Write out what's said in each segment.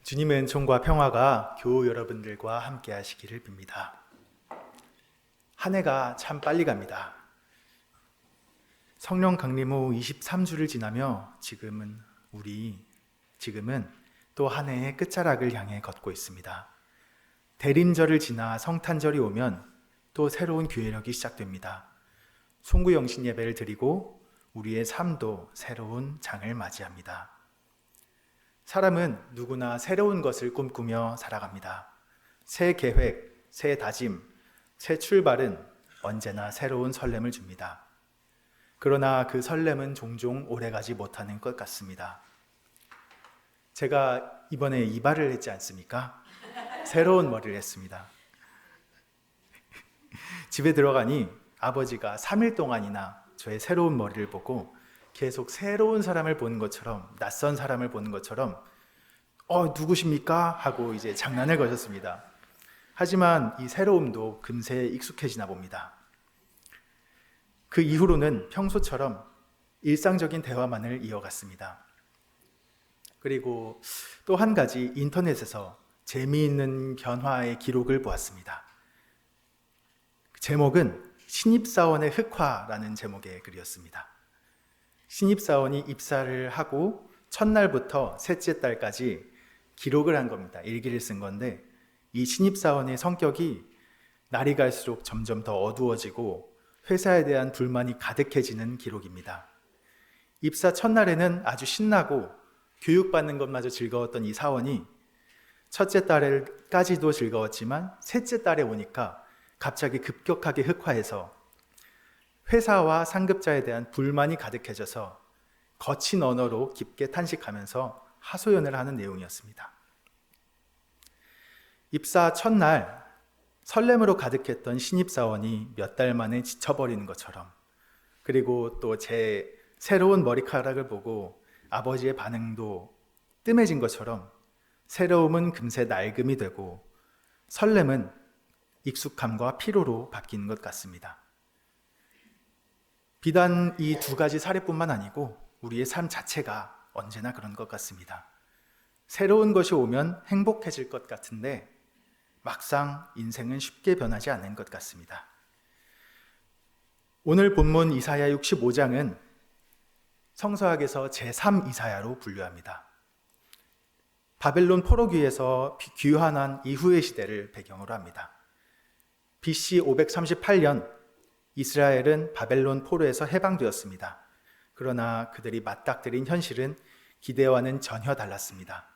주님의 은총과 평화가 교우 여러분들과 함께 하시기를 빕니다. 한 해가 참 빨리 갑니다. 성령 강림 후 23주를 지나며 지금은 또 한 해의 끝자락을 향해 걷고 있습니다. 대림절을 지나 성탄절이 오면 또 새로운 교회력이 시작됩니다. 송구영신 예배를 드리고 우리의 삶도 새로운 장을 맞이합니다. 사람은 누구나 새로운 것을 꿈꾸며 살아갑니다. 새 계획, 새 다짐, 새 출발은 언제나 새로운 설렘을 줍니다. 그러나 그 설렘은 종종 오래가지 못하는 것 같습니다. 제가 이번에 이발을 했지 않습니까? 새로운 머리를 했습니다. 집에 들어가니 아버지가 3일 동안이나 저의 새로운 머리를 보고 계속 새로운 사람을 보는 것처럼, 낯선 사람을 보는 것처럼 누구십니까? 하고 이제 장난을 거셨습니다. 하지만 이 새로움도 금세 익숙해지나 봅니다. 그 이후로는 평소처럼 일상적인 대화만을 이어갔습니다. 그리고 또 한 가지 인터넷에서 재미있는 변화의 기록을 보았습니다. 제목은 신입사원의 흑화라는 제목의 글이었습니다. 신입사원이 입사를 하고 첫날부터 셋째 달까지 기록을 한 겁니다. 일기를 쓴 건데 이 신입사원의 성격이 날이 갈수록 점점 더 어두워지고 회사에 대한 불만이 가득해지는 기록입니다. 입사 첫날에는 아주 신나고 교육받는 것마저 즐거웠던 이 사원이 첫째 달까지도 즐거웠지만 셋째 달에 오니까 갑자기 급격하게 흑화해서 회사와 상급자에 대한 불만이 가득해져서 거친 언어로 깊게 탄식하면서 하소연을 하는 내용이었습니다. 입사 첫날 설렘으로 가득했던 신입사원이 몇 달 만에 지쳐버리는 것처럼, 그리고 또 제 새로운 머리카락을 보고 아버지의 반응도 뜸해진 것처럼 새로움은 금세 낡음이 되고 설렘은 익숙함과 피로로 바뀌는 것 같습니다. 비단 이 두 가지 사례뿐만 아니고 우리의 삶 자체가 언제나 그런 것 같습니다. 새로운 것이 오면 행복해질 것 같은데 막상 인생은 쉽게 변하지 않는 것 같습니다. 오늘 본문 이사야 65장은 성서학에서 제3 이사야로 분류합니다. 바벨론 포로기에서 귀환한 이후의 시대를 배경으로 합니다. BC 538년 이스라엘은 바벨론 포로에서 해방되었습니다. 그러나 그들이 맞닥뜨린 현실은 기대와는 전혀 달랐습니다.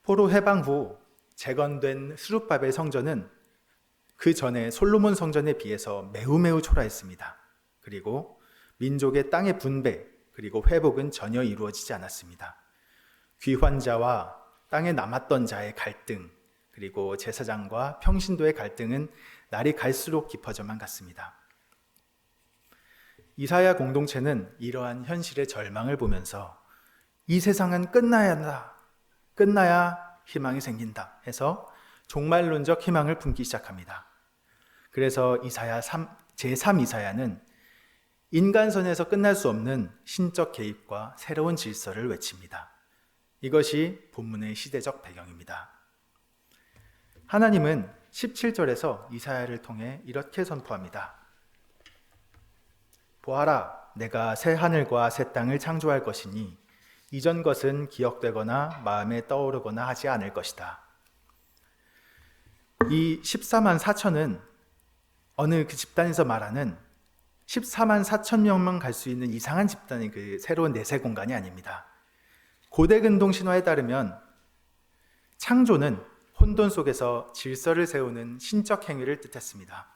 포로 해방 후 재건된 스룹바벨 성전은 그 전에 솔로몬 성전에 비해서 매우 초라했습니다. 그리고 민족의 땅의 분배 그리고 회복은 전혀 이루어지지 않았습니다. 귀환자와 땅에 남았던 자의 갈등, 그리고 제사장과 평신도의 갈등은 날이 갈수록 깊어져만 갔습니다. 이사야 공동체는 이러한 현실의 절망을 보면서 이 세상은 끝나야 한다, 끝나야 희망이 생긴다 해서 종말론적 희망을 품기 시작합니다. 그래서 제3 이사야는 인간선에서 끝날 수 없는 신적 개입과 새로운 질서를 외칩니다. 이것이 본문의 시대적 배경입니다. 하나님은 17절에서 이사야를 통해 이렇게 선포합니다. 보아라, 내가 새 하늘과 새 땅을 창조할 것이니 이전 것은 기억되거나 마음에 떠오르거나 하지 않을 것이다. 이 14만 4천은 어느 그 집단에서 말하는 14만 4천 명만 갈 수 있는 이상한 집단의 그 새로운 내세 공간이 아닙니다. 고대 근동 신화에 따르면 창조는 혼돈 속에서 질서를 세우는 신적 행위를 뜻했습니다.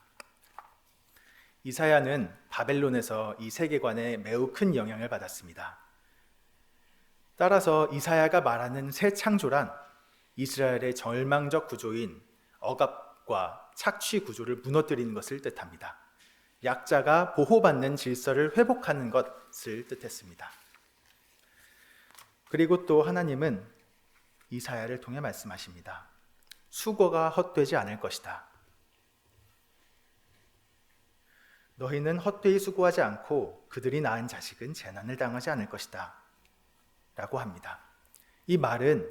이사야는 바벨론에서 이 세계관에 매우 큰 영향을 받았습니다. 따라서 이사야가 말하는 새 창조란 이스라엘의 절망적 구조인 억압과 착취 구조를 무너뜨리는 것을 뜻합니다. 약자가 보호받는 질서를 회복하는 것을 뜻했습니다. 그리고 또 하나님은 이사야를 통해 말씀하십니다. 수고가 헛되지 않을 것이다. 너희는 헛되이 수고하지 않고 그들이 낳은 자식은 재난을 당하지 않을 것이다 라고 합니다. 이 말은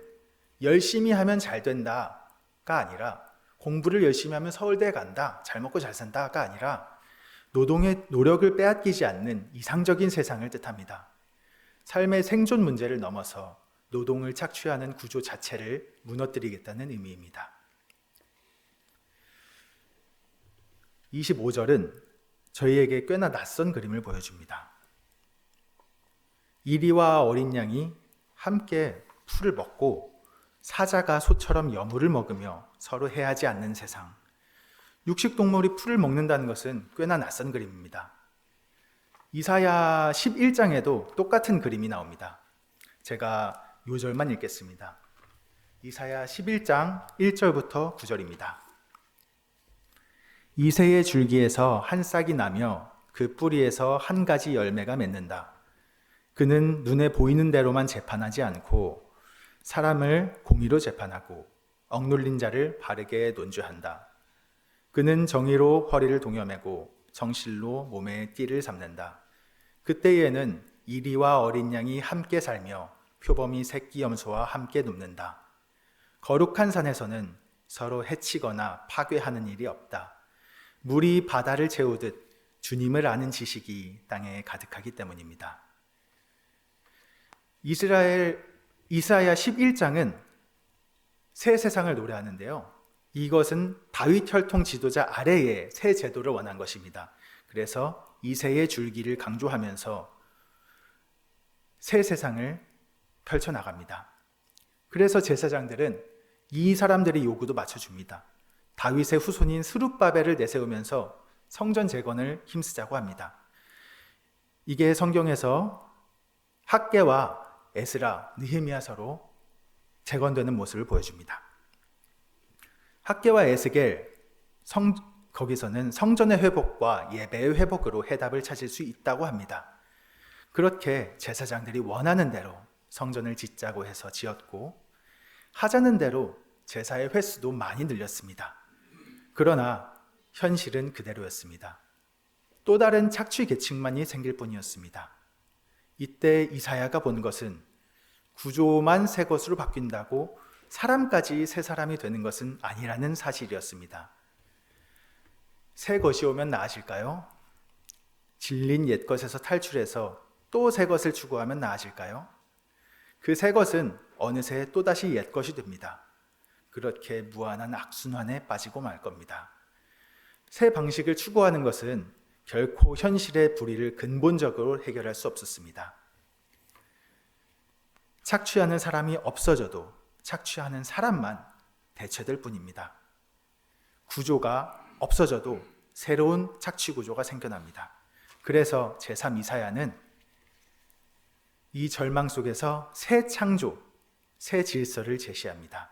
열심히 하면 잘 된다가 아니라 공부를 열심히 하면 서울대에 간다, 잘 먹고 잘 산다가 아니라 노동의 노력을 빼앗기지 않는 이상적인 세상을 뜻합니다. 삶의 생존 문제를 넘어서 노동을 착취하는 구조 자체를 무너뜨리겠다는 의미입니다. 25절은 저희에게 꽤나 낯선 그림을 보여줍니다. 이리와 어린 양이 함께 풀을 먹고 사자가 소처럼 여물을 먹으며 서로 해하지 않는 세상. 육식동물이 풀을 먹는다는 것은 꽤나 낯선 그림입니다. 이사야 11장에도 똑같은 그림이 나옵니다. 제가 요절만 읽겠습니다. 이사야 11장 1절부터 9절입니다. 이새의 줄기에서 한 싹이 나며 그 뿌리에서 한 가지 열매가 맺는다. 그는 눈에 보이는 대로만 재판하지 않고 사람을 공의로 재판하고 억눌린 자를 바르게 논주한다. 그는 정의로 허리를 동여매고 정실로 몸에 띠를 삼는다. 그때에는 이리와 어린 양이 함께 살며 표범이 새끼 염소와 함께 눕는다. 거룩한 산에서는 서로 해치거나 파괴하는 일이 없다. 물이 바다를 채우듯 주님을 아는 지식이 땅에 가득하기 때문입니다. 이사야 11장은 새 세상을 노래하는데요. 이것은 다윗 혈통 지도자 아래에 새 제도를 원한 것입니다. 그래서 이새의 줄기를 강조하면서 새 세상을 펼쳐나갑니다. 그래서 제사장들은 이 사람들의 요구도 맞춰줍니다. 다윗의 후손인 스룹바벨을 내세우면서 성전 재건을 힘쓰자고 합니다. 이게 성경에서 학개와 에스라, 느헤미야서로 재건되는 모습을 보여줍니다. 학개와 에스겔, 거기서는 성전의 회복과 예배의 회복으로 해답을 찾을 수 있다고 합니다. 그렇게 제사장들이 원하는 대로 성전을 짓자고 해서 지었고 하자는 대로 제사의 횟수도 많이 늘렸습니다. 그러나 현실은 그대로였습니다. 또 다른 착취 계층만이 생길 뿐이었습니다. 이때 이사야가 본 것은 구조만 새 것으로 바뀐다고 사람까지 새 사람이 되는 것은 아니라는 사실이었습니다. 새 것이 오면 나아질까요? 질린 옛 것에서 탈출해서 또 새 것을 추구하면 나아질까요? 그 새 것은 어느새 또다시 옛 것이 됩니다. 그렇게 무한한 악순환에 빠지고 말 겁니다. 새 방식을 추구하는 것은 결코 현실의 불의를 근본적으로 해결할 수 없었습니다. 착취하는 사람이 없어져도 착취하는 사람만 대체될 뿐입니다. 구조가 없어져도 새로운 착취 구조가 생겨납니다. 그래서 제3 이사야는 이 절망 속에서 새 창조, 새 질서를 제시합니다.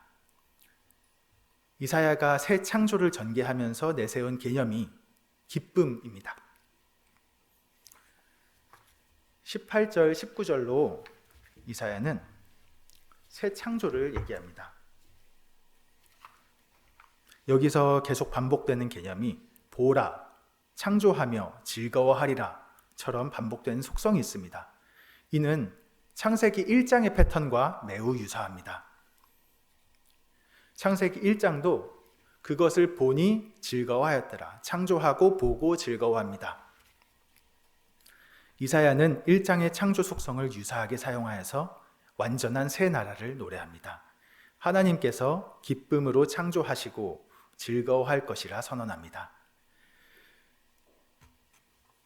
이사야가 새 창조를 전개하면서 내세운 개념이 기쁨입니다. 18절, 19절로 이사야는 새 창조를 얘기합니다. 여기서 계속 반복되는 개념이 보라, 창조하며 즐거워하리라 처럼 반복되는 속성이 있습니다. 이는 창세기 1장의 패턴과 매우 유사합니다. 창세기 1장도 그것을 보니 즐거워하였더라. 창조하고 보고 즐거워합니다. 이사야는 1장의 창조 속성을 유사하게 사용하여서 완전한 새 나라를 노래합니다. 하나님께서 기쁨으로 창조하시고 즐거워할 것이라 선언합니다.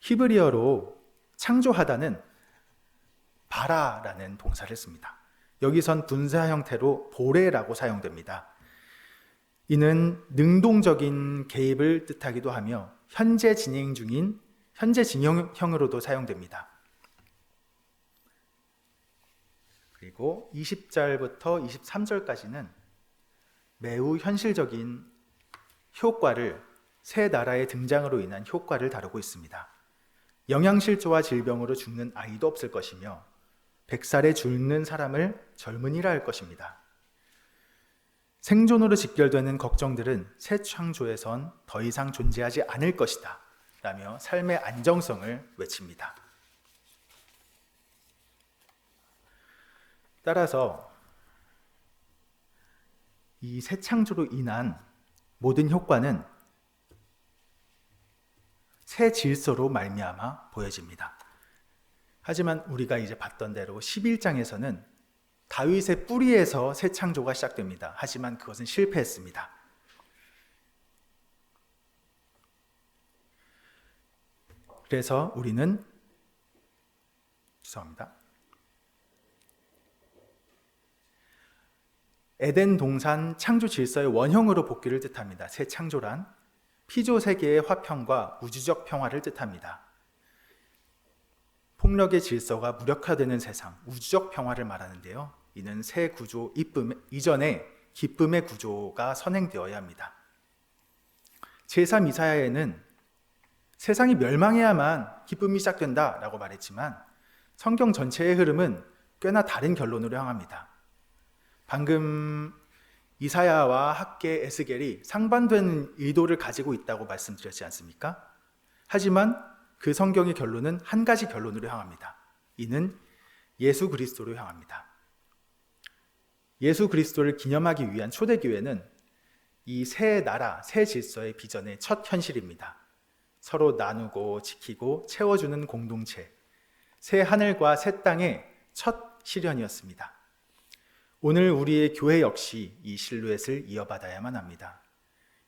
히브리어로 창조하다는 바라라는 동사를 씁니다. 여기선 분사 형태로 보레라고 사용됩니다. 이는 능동적인 개입을 뜻하기도 하며 현재 진행 중인 현재 진행형으로도 사용됩니다. 그리고 20절부터 23절까지는 매우 현실적인 효과를, 새 나라의 등장으로 인한 효과를 다루고 있습니다. 영양실조와 질병으로 죽는 아이도 없을 것이며 100살에 죽는 사람을 젊은이라 할 것입니다. 생존으로 직결되는 걱정들은 새 창조에선 더 이상 존재하지 않을 것이다 라며 삶의 안정성을 외칩니다. 따라서 이 새 창조로 인한 모든 효과는 새 질서로 말미암아 보여집니다. 하지만 우리가 이제 봤던 대로 11장에서는 다윗의 뿌리에서 새 창조가 시작됩니다. 하지만 그것은 실패했습니다. 그래서 우리는 에덴 동산 창조 질서의 원형으로 복귀를 뜻합니다. 새 창조란 피조 세계의 화평과 우주적 평화를 뜻합니다. 폭력의 질서가 무력화되는 세상, 우주적 평화를 말하는데요. 이는 새 구조 이전에 기쁨의 구조가 선행되어야 합니다. 제3 이사야에는 세상이 멸망해야만 기쁨이 시작된다라고 말했지만 성경 전체의 흐름은 꽤나 다른 결론으로 향합니다. 방금 이사야와 학계 에스겔이 상반된 의도를 가지고 있다고 말씀드렸지 않습니까? 하지만 그 성경의 결론은 한 가지 결론으로 향합니다. 이는 예수 그리스도로 향합니다. 예수 그리스도를 기념하기 위한 초대교회는 이 새 나라, 새 질서의 비전의 첫 현실입니다. 서로 나누고 지키고 채워주는 공동체, 새 하늘과 새 땅의 첫 실현이었습니다. 오늘 우리의 교회 역시 이 실루엣을 이어받아야만 합니다.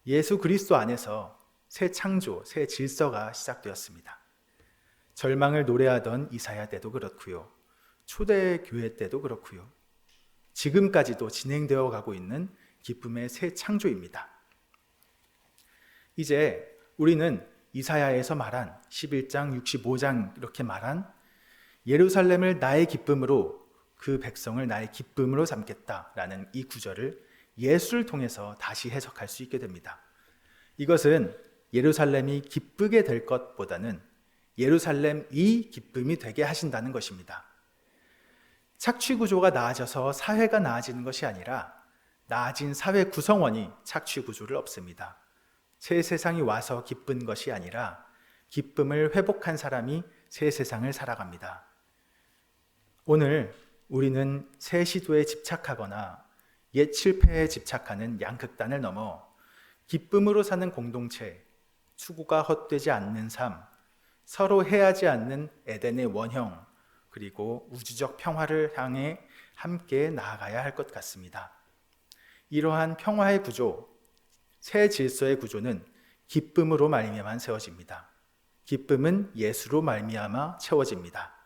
예수 그리스도 안에서 새 창조, 새 질서가 시작되었습니다. 절망을 노래하던 이사야 때도 그렇고요. 초대교회 때도 그렇고요. 지금까지도 진행되어 가고 있는 기쁨의 새 창조입니다. 이제 우리는 이사야에서 말한 11장, 65장 이렇게 말한 예루살렘을 나의 기쁨으로 그 백성을 나의 기쁨으로 삼겠다라는 이 구절을 예수를 통해서 다시 해석할 수 있게 됩니다. 이것은 예루살렘이 기쁘게 될 것보다는 예루살렘이 기쁨이 되게 하신다는 것입니다. 착취 구조가 나아져서 사회가 나아지는 것이 아니라 나아진 사회 구성원이 착취 구조를 없습니다. 새 세상이 와서 기쁜 것이 아니라 기쁨을 회복한 사람이 새 세상을 살아갑니다. 오늘 우리는 새 시도에 집착하거나 옛 실패에 집착하는 양극단을 넘어 기쁨으로 사는 공동체, 추구가 헛되지 않는 삶, 서로 해하지 않는 에덴의 원형, 그리고 우주적 평화를 향해 함께 나아가야 할 것 같습니다. 이러한 평화의 구조, 새 질서의 구조는 기쁨으로 말미암아 세워집니다. 기쁨은 예수로 말미암아 채워집니다.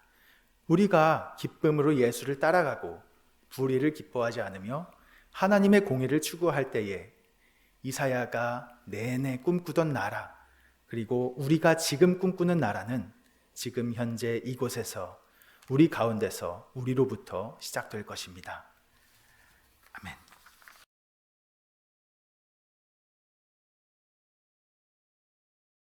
우리가 기쁨으로 예수를 따라가고 불의를 기뻐하지 않으며 하나님의 공의를 추구할 때에 이사야가 내내 꿈꾸던 나라, 그리고 우리가 지금 꿈꾸는 나라는 지금 현재 이곳에서 우리 가운데서 우리로부터 시작될 것입니다. 아멘.